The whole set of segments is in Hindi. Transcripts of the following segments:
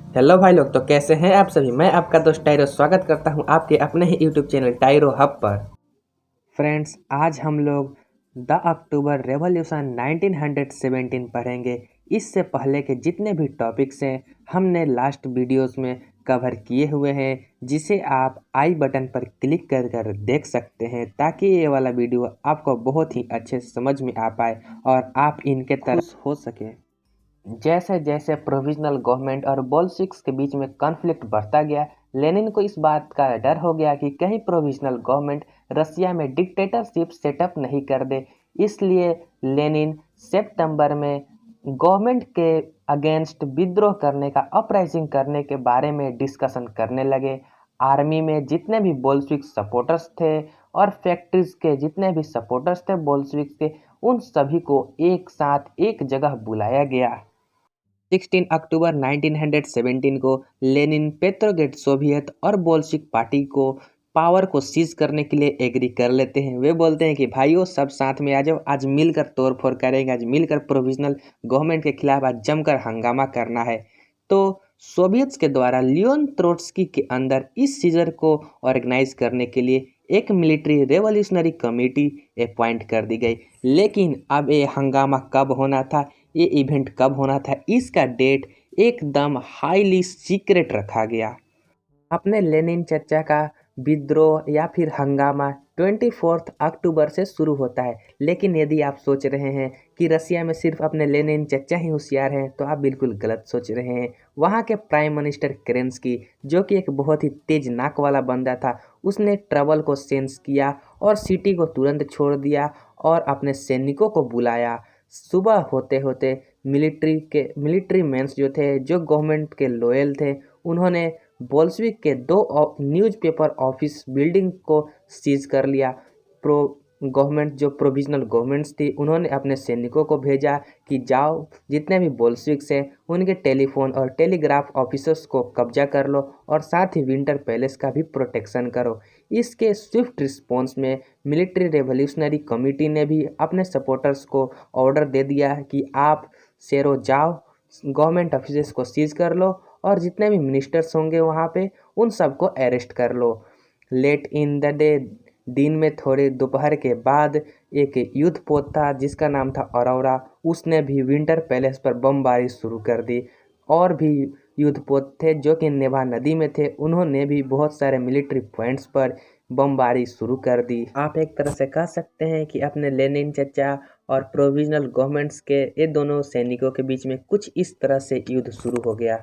हेलो भाई लोग, तो कैसे हैं आप सभी। मैं आपका दोस्त टायरो स्वागत करता हूं आपके अपने ही यूट्यूब चैनल टायरो हब पर। फ्रेंड्स, आज हम लोग द अक्टूबर रेवोल्यूशन 1917 पढ़ेंगे। इससे पहले के जितने भी टॉपिक्स हैं हमने लास्ट वीडियोस में कवर किए हुए हैं, जिसे आप आई बटन पर क्लिक कर कर देख सकते हैं, ताकि ये वाला वीडियो आपको बहुत ही अच्छे समझ में आ पाए और आप इनके तरफ हो सके। जैसे जैसे प्रोविजनल गवर्नमेंट और बोल्शेविक्स के बीच में कॉन्फ्लिक्ट बढ़ता गया, लेनिन को इस बात का डर हो गया कि कहीं प्रोविजनल गवर्नमेंट रसिया में डिक्टेटरशिप सेटअप नहीं कर दे। इसलिए लेनिन सितंबर में गवर्नमेंट के अगेंस्ट विद्रोह करने का, अपराइजिंग करने के बारे में डिस्कशन करने लगे। आर्मी में जितने भी बोल्शेविक सपोर्टर्स थे और फैक्ट्रीज के जितने भी सपोर्टर्स थे बोल्शेविक्स के, उन सभी को एक साथ एक जगह बुलाया गया। 16 अक्टूबर 1917 को लेनिन पेट्रोग्रेड सोवियत और बोल्शेविक पार्टी को पावर को सीज करने के लिए एग्री कर लेते हैं। वे बोलते हैं कि भाइयों सब साथ में आ जाओ, आज मिलकर तोड़फोड़ करेंगे, आज मिलकर प्रोविजनल गवर्नमेंट के खिलाफ आज जमकर हंगामा करना है। तो सोवियत्स के द्वारा लियोन ट्रोट्स्की के अंदर इस सीजर को ऑर्गेनाइज करने के लिए एक मिलिट्री रेवोल्यूशनरी कमेटी अपॉइंट कर दी गई। लेकिन अब ये हंगामा कब होना था, ये इवेंट कब होना था, इसका डेट एकदम हाईली सीक्रेट रखा गया। अपने लेनिन चर्चा का विद्रोह या फिर हंगामा 24 अक्टूबर से शुरू होता है। लेकिन यदि आप सोच रहे हैं कि रसिया में सिर्फ अपने लेनिन चचा ही होशियार हैं, तो आप बिल्कुल गलत सोच रहे हैं। वहाँ के प्राइम मिनिस्टर केरेंस्की, जो कि एक बहुत ही तेज नाक वाला बंदा था, उसने ट्रबल को सेंस किया और सिटी को तुरंत छोड़ दिया और अपने सैनिकों को बुलाया। सुबह होते होते मिलिट्री मेंस जो थे, जो गवर्नमेंट के लॉयल थे, उन्होंने बोल्शेविक के 2 न्यूज़पेपर ऑफिस बिल्डिंग को सीज कर लिया। जो प्रोविजनल गवर्नमेंट्स थी, उन्होंने अपने सैनिकों को भेजा कि जाओ, जितने भी बोल्शेविक्स हैं उनके टेलीफोन और टेलीग्राफ ऑफिसर्स को कब्जा कर लो और साथ ही विंटर पैलेस का भी प्रोटेक्शन करो। इसके स्विफ्ट रिस्पॉन्स में मिलिट्री रेवोल्यूशनरी कमेटी ने भी अपने सपोर्टर्स को ऑर्डर दे दिया कि आप शेरो जाओ, गवर्नमेंट ऑफिस को सीज कर लो और जितने भी मिनिस्टर्स होंगे वहाँ पे उन सबको अरेस्ट कर लो। लेट इन द डे, दिन में थोड़े दोपहर के बाद, एक युद्धपोत था जिसका नाम था अरोरा, उसने भी विंटर पैलेस पर बमबारी शुरू कर दी। और भी युद्धपोत थे जो कि नेवा नदी में थे, उन्होंने भी बहुत सारे मिलिट्री पॉइंट्स पर बमबारी शुरू कर दी। आप एक तरह से कह सकते हैं कि अपने लेनिन चचा और प्रोविजनल गवर्नमेंट्स के ये दोनों सैनिकों के बीच में कुछ इस तरह से युद्ध शुरू हो गया।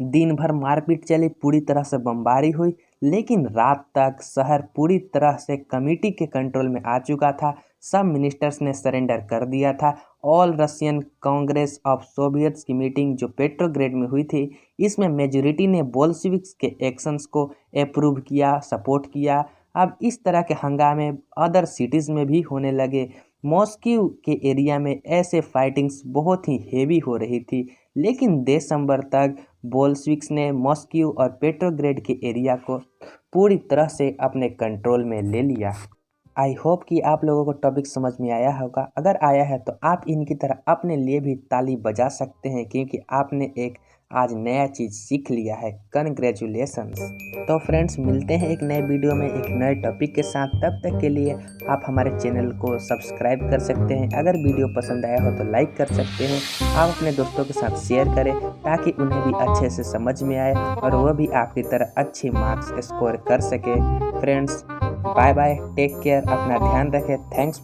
दिन भर मारपीट चली, पूरी तरह से बमबारी हुई, लेकिन रात तक शहर पूरी तरह से कमेटी के कंट्रोल में आ चुका था। सब मिनिस्टर्स ने सरेंडर कर दिया था। ऑल रशियन कांग्रेस ऑफ सोवियत्स की मीटिंग जो पेट्रोग्रेड में हुई थी, इसमें मेजोरिटी ने बोल्शेविक्स के एक्शंस को अप्रूव किया, सपोर्ट किया। अब इस तरह के हंगामे अदर सिटीज़ में भी होने लगे। मॉस्को के एरिया में ऐसे फाइटिंग्स बहुत ही हेवी हो रही थी, लेकिन दिसंबर तक बोल्शेविक्स ने मॉस्को और पेट्रोग्रेड के एरिया को पूरी तरह से अपने कंट्रोल में ले लिया। आई होप कि आप लोगों को टॉपिक समझ में आया होगा। अगर आया है तो आप इनकी तरह अपने लिए भी ताली बजा सकते हैं, क्योंकि आपने एक आज नया चीज़ सीख लिया है। कंग्रेचुलेशंस। तो फ्रेंड्स, मिलते हैं एक नए वीडियो में एक नए टॉपिक के साथ। तब तक के लिए आप हमारे चैनल को सब्सक्राइब कर सकते हैं। अगर वीडियो पसंद आया हो तो लाइक कर सकते हैं। आप अपने दोस्तों के साथ शेयर करें ताकि उन्हें भी अच्छे से समझ में आए और वह भी आपकी तरह अच्छे मार्क्स स्कोर कर सके। Friends, bye bye, take care, अपना ध्यान रखें। थैंक्स।